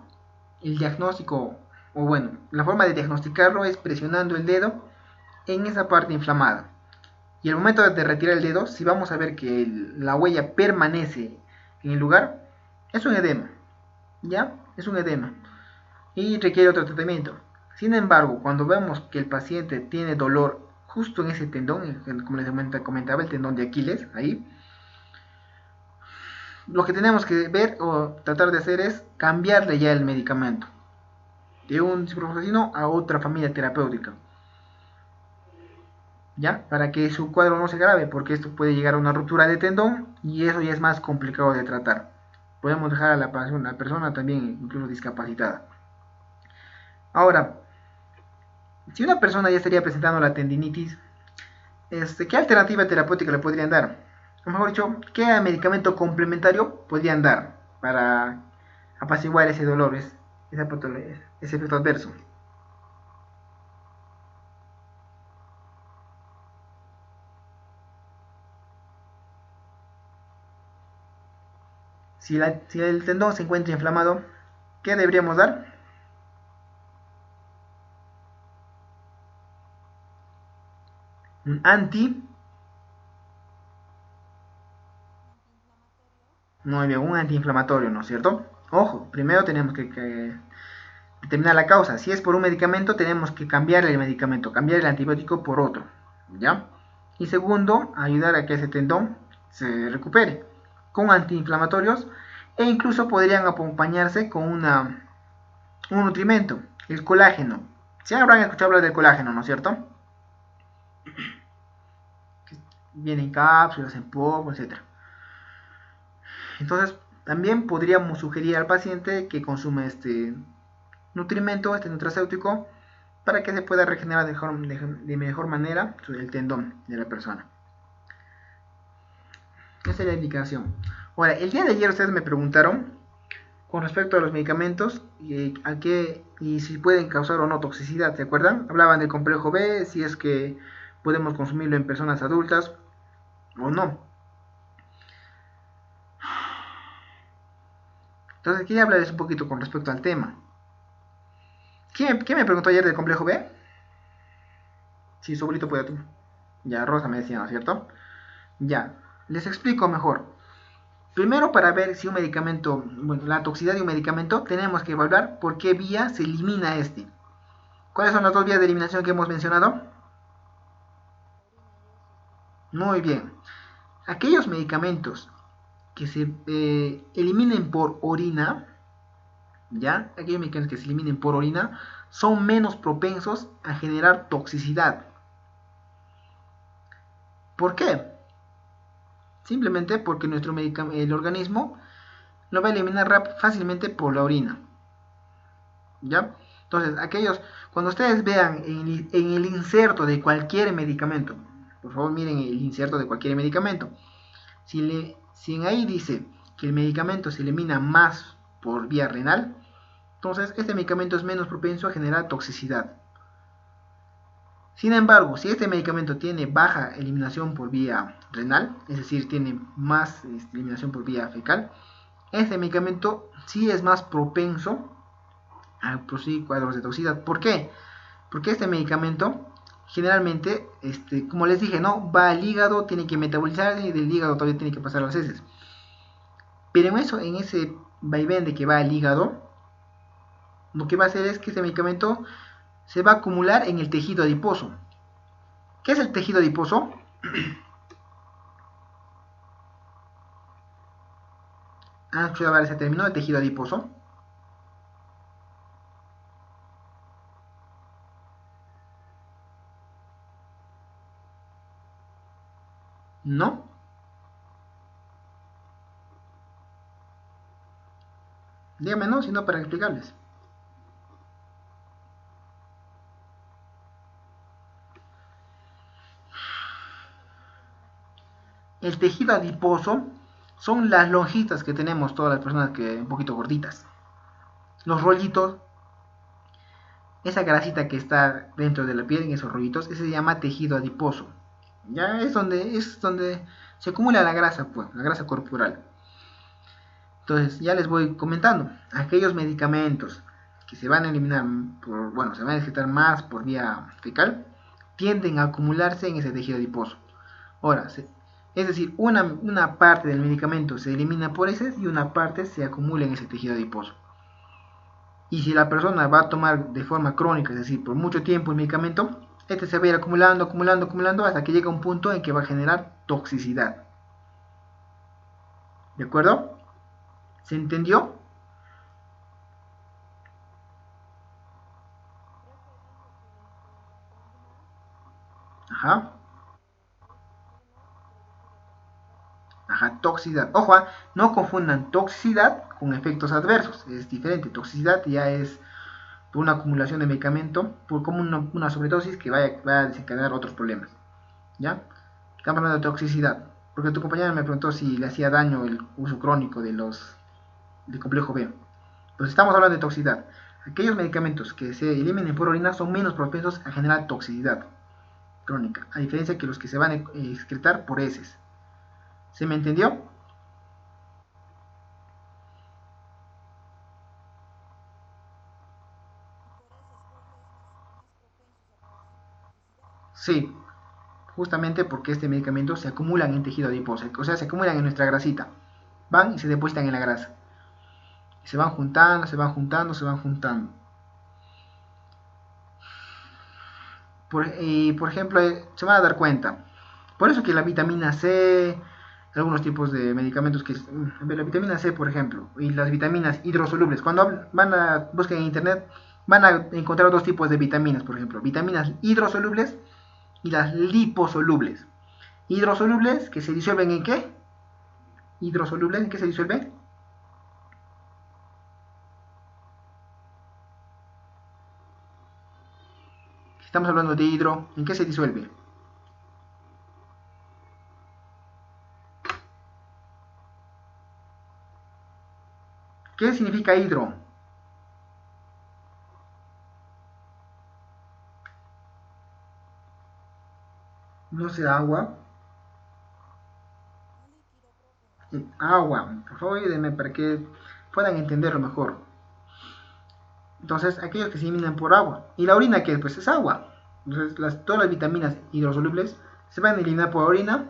el diagnóstico, o bueno, la forma de diagnosticarlo es presionando el dedo en esa parte inflamada. Y al momento de retirar el dedo, si vamos a ver que la huella permanece en el lugar, es un edema. ¿Ya? Es un edema. Y requiere otro tratamiento. Sin embargo, cuando vemos que el paciente tiene dolor justo en ese tendón, como les comentaba, el tendón de Aquiles, ahí, lo que tenemos que ver o tratar de hacer es cambiarle ya el medicamento de un ciprofloxacino a otra familia terapéutica. ¿Ya? Para que su cuadro no se agrave, porque esto puede llegar a una ruptura de tendón y eso ya es más complicado de tratar. Podemos dejar a la persona también incluso discapacitada. Ahora, si una persona ya estaría presentando la tendinitis, ¿qué alternativa terapéutica le podrían dar? O mejor dicho, ¿qué medicamento complementario podrían dar para apaciguar ese dolor, ese efecto adverso? Si el tendón se encuentra inflamado, ¿qué deberíamos dar? Un ¿Antiinflamatorio? muy bien, un antiinflamatorio, ¿no es cierto? Ojo, primero tenemos que determinar la causa. Si es por un medicamento, tenemos que cambiar el medicamento, cambiar el antibiótico por otro, ¿ya? Y segundo, ayudar a que ese tendón se recupere con antiinflamatorios e incluso podrían acompañarse con un nutrimento, el colágeno. Si habrán escuchado hablar del colágeno, ¿no es cierto? Viene en cápsulas, en polvo, etc. Entonces, también podríamos sugerir al paciente que consuma este nutrimento, este nutracéutico, para que se pueda regenerar de mejor manera el tendón de la persona. Esa es la indicación. Ahora, el día de ayer ustedes me preguntaron con respecto a los medicamentos y si pueden causar o no toxicidad, ¿se acuerdan? Hablaban del complejo B, si es que podemos consumirlo en personas adultas o no. Entonces quería hablarles un poquito con respecto al tema. ¿Quién me preguntó ayer del complejo B? Si su abuelito puede. Ya, Rosa me decía, ¿no es cierto? Ya, les explico mejor. Primero, para ver si un medicamento, bueno, la toxicidad de un medicamento, tenemos que evaluar por qué vía se elimina este. ¿Cuáles son las dos vías de eliminación que hemos mencionado? Muy bien. Aquellos medicamentos que se eliminen por orina, ¿ya? Aquellos medicamentos que se eliminen por orina son menos propensos a generar toxicidad. ¿Por qué? Simplemente porque el organismo lo va a eliminar fácilmente por la orina. ¿Ya? Entonces, cuando ustedes vean en el inserto de cualquier medicamento, por favor miren el inserto de cualquier medicamento, si en ahí dice que el medicamento se elimina más por vía renal, entonces este medicamento es menos propenso a generar toxicidad. Sin embargo, si este medicamento tiene baja eliminación por vía renal, es decir, tiene más eliminación por vía fecal, este medicamento sí es más propenso a producir cuadros de toxicidad. ¿Por qué? Porque este medicamento generalmente, como les dije, no va al hígado, tiene que metabolizarse y del hígado todavía tiene que pasar a las heces. Pero en ese vaivén de que va al hígado, lo que va a hacer es que este medicamento se va a acumular en el tejido adiposo. ¿Qué es el tejido adiposo? ¿Han escuchado hablar de ese término, el tejido adiposo? ¿No? Díganme no, sino para explicarles. El tejido adiposo son las lonjitas que tenemos todas las personas que un poquito gorditas. Los rollitos, esa grasita que está dentro de la piel en esos rollitos, ese se llama tejido adiposo. Ya es donde se acumula la grasa, pues, la grasa corporal. Entonces, ya les voy comentando. Aquellos medicamentos que se van a eliminar se van a excretar más por vía fecal, tienden a acumularse en ese tejido adiposo. Ahora, es decir, una parte del medicamento se elimina por heces y una parte se acumula en ese tejido adiposo. Y si la persona va a tomar de forma crónica, es decir, por mucho tiempo el medicamento, este se va a ir acumulando hasta que llega un punto en que va a generar toxicidad. ¿De acuerdo? ¿Se entendió? Ajá. Ajá, toxicidad. Ojo, no confundan toxicidad con efectos adversos. Es diferente. Toxicidad ya es por una acumulación de medicamento, por como una sobredosis que va a desencadenar otros problemas. ¿Ya? Estamos hablando de toxicidad. Porque tu compañera me preguntó si le hacía daño el uso crónico del complejo B. Pues estamos hablando de toxicidad. Aquellos medicamentos que se eliminen por orina son menos propensos a generar toxicidad crónica, a diferencia que los que se van a excretar por heces. ¿Se me entendió? Sí, justamente porque este medicamento se acumulan en tejido adiposo, o sea, se acumulan en nuestra grasita. Van y se depositan en la grasa. Y se van juntando, se van juntando, se van juntando. Por ejemplo, se van a dar cuenta. Por eso que la vitamina C, algunos tipos de medicamentos la vitamina C, por ejemplo, y las vitaminas hidrosolubles, cuando busquen en internet, van a encontrar dos tipos de vitaminas, por ejemplo, vitaminas hidrosolubles y las liposolubles. Hidrosolubles, que se disuelven ¿en qué? Hidrosolubles, ¿en qué se disuelven? Estamos hablando de hidro. ¿En qué se disuelve? ¿Qué significa hidro? No sé, agua. Agua. Por favor, ayúdenme para que puedan entenderlo mejor. Entonces, aquellos que se eliminan por agua. ¿Y la orina qué? Pues es agua. Entonces, todas las vitaminas hidrosolubles se van a eliminar por orina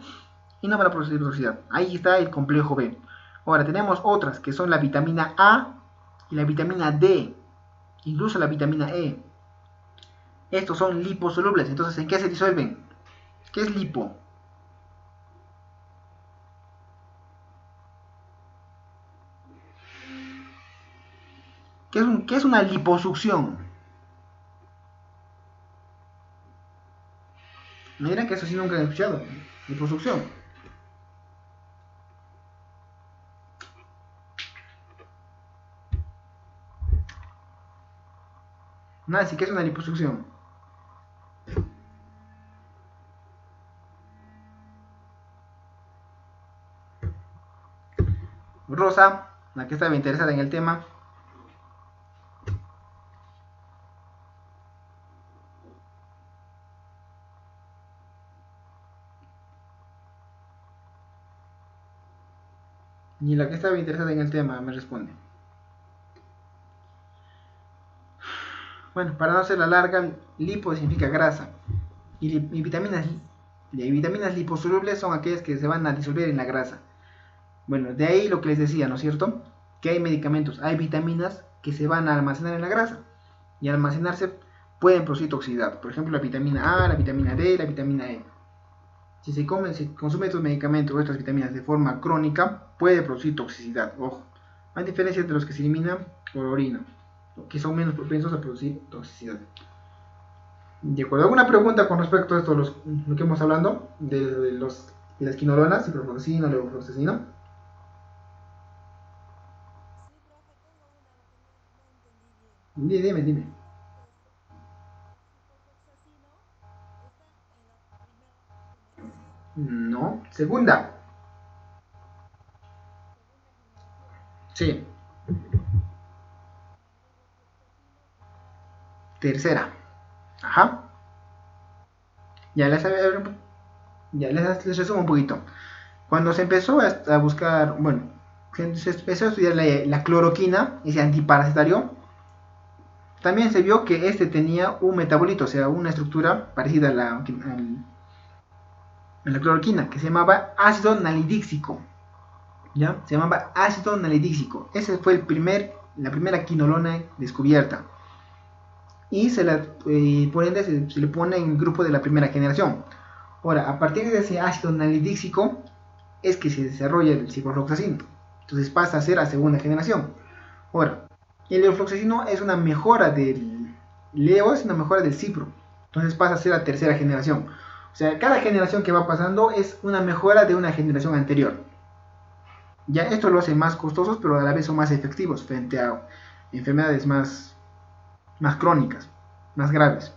y no van a producir toxicidad. Ahí está el complejo B. Ahora, tenemos otras que son la vitamina A y la vitamina D, incluso la vitamina E. Estos son liposolubles. Entonces, ¿en qué se disuelven? ¿Qué es lipo? ¿Qué es una liposucción? Me dirán que eso sí nunca he escuchado. Liposucción. Nancy, ¿qué es una liposucción? Rosa, la que estaba interesada en el tema. Ni la que estaba interesada en el tema me responde. Bueno, para no hacerla larga, lipo significa grasa. Y vitaminas liposolubles son aquellas que se van a disolver en la grasa. Bueno, de ahí lo que les decía, ¿no es cierto? Que hay medicamentos, hay vitaminas que se van a almacenar en la grasa. Y al almacenarse pueden producir toxicidad. Por ejemplo, la vitamina A, la vitamina D, la vitamina E. Si se consume estos medicamentos o estas vitaminas de forma crónica, puede producir toxicidad. Ojo, hay diferencias de los que se eliminan por orina, que son menos propensos a producir toxicidad. ¿De acuerdo? ¿Alguna pregunta con respecto a esto, lo que hemos hablando de las quinolonas, ciprofloxacino, levofloxacino? Dime. No. Segunda. Sí. Tercera. Ajá. Ya les resumo un poquito. Cuando se empezó a buscar, bueno, se empezó a estudiar la cloroquina, ese antiparasitario, también se vio que este tenía un metabolito, o sea, una estructura parecida a la cloroquina, que se llamaba ácido nalidíxico. ¿Ya? Se llamaba ácido nalidíxico. Ese fue la primera quinolona descubierta. Y por ende se le pone en el grupo de la primera generación. Ahora, a partir de ese ácido nalidíxico es que se desarrolla el ciprofloxacino. Entonces pasa a ser a segunda generación. Ahora, el levofloxacino es una mejora es una mejora del cipro. Entonces pasa a ser la tercera generación. O sea, cada generación que va pasando es una mejora de una generación anterior. Ya esto lo hace más costosos, pero a la vez son más efectivos frente a enfermedades más crónicas, más graves.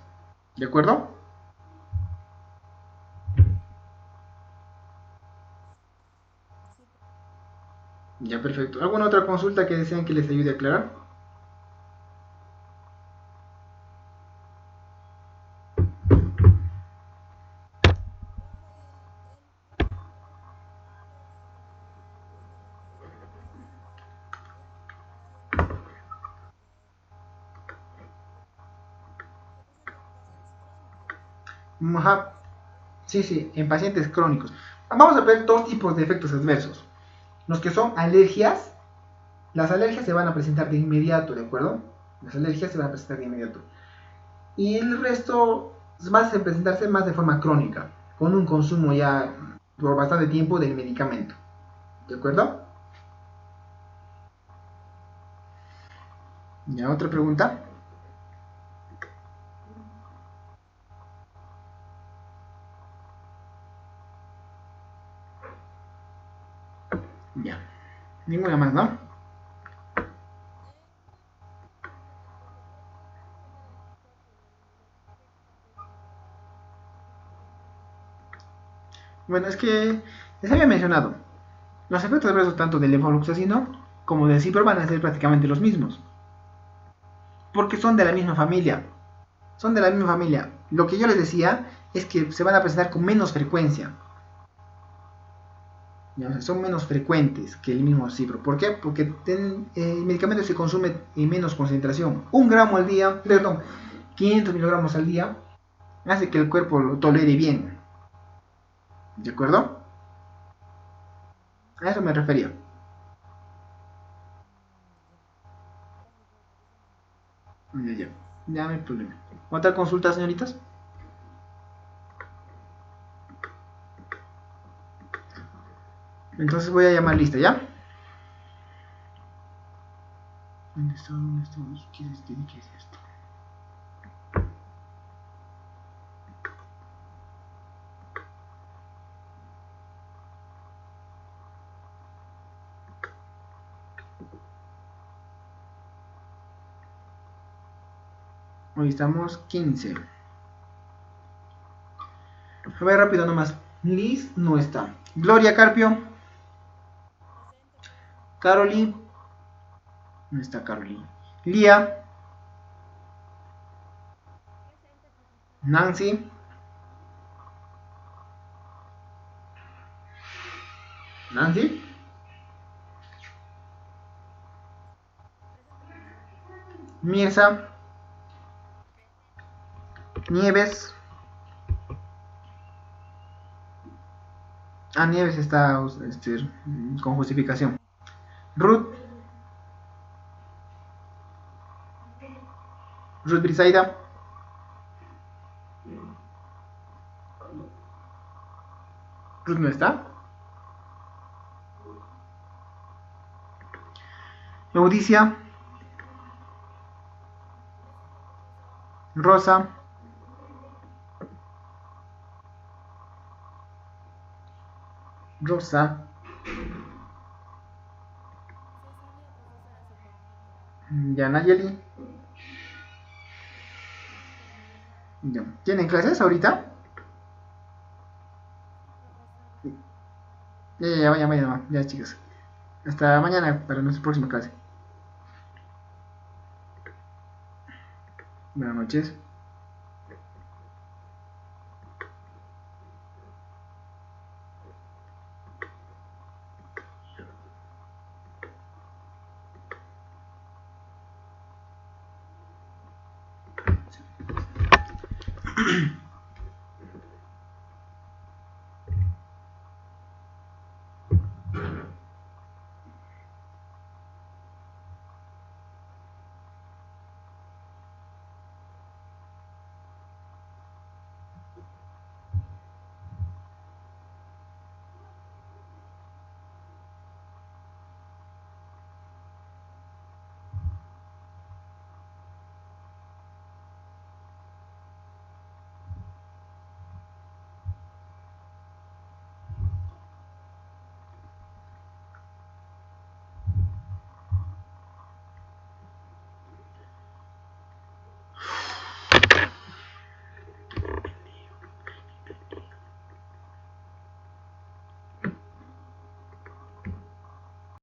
¿De acuerdo? Ya, perfecto. ¿Alguna otra consulta que desean que les ayude a aclarar? Ajá. Sí, en pacientes crónicos. Vamos a ver dos tipos de efectos adversos. Los que son alergias, las alergias se van a presentar de inmediato, ¿de acuerdo? Las alergias se van a presentar de inmediato. Y el resto va a presentarse más de forma crónica, con un consumo ya por bastante tiempo del medicamento. ¿De acuerdo? ¿Ya otra pregunta? Ya. Ninguna más, ¿no? Bueno, es que les había mencionado, los efectos adversos tanto del levofloxacino como del cipro van a ser prácticamente los mismos, porque son de la misma familia. Son de la misma familia. Lo que yo les decía es que se van a presentar con menos frecuencia. Ya, o sea, son menos frecuentes que el mismo cipro. ¿Por qué? Porque el medicamento se consume en menos concentración. 1 gramo al día, perdón, 500 miligramos al día, hace que el cuerpo lo tolere bien. ¿De acuerdo? A eso me refería. Ya, ya. Ya no hay problema. ¿Otra consulta, señoritas? Entonces voy a llamar lista, ¿ya? ¿Dónde está? ¿Dónde está? ¿Qué es esto? Hoy estamos 15. A ver, rápido nomás. Liz no está. Gloria Carpio. Caroli. No está Caroli. Lía. Nancy. Nancy. Mirza. Nieves. Ah, Nieves está con justificación. Ruth. Ruth Brisaida. Ruth no está. Eudicia. Rosa. Rosa. Cecilia, profesora, se conecta. Yanayeli. Ya. ¿Tienen clases ahorita? Sí, profesor. Ya, ya, ya, vaya, vaya, ya, chicos. Hasta mañana para nuestra próxima clase. Buenas noches.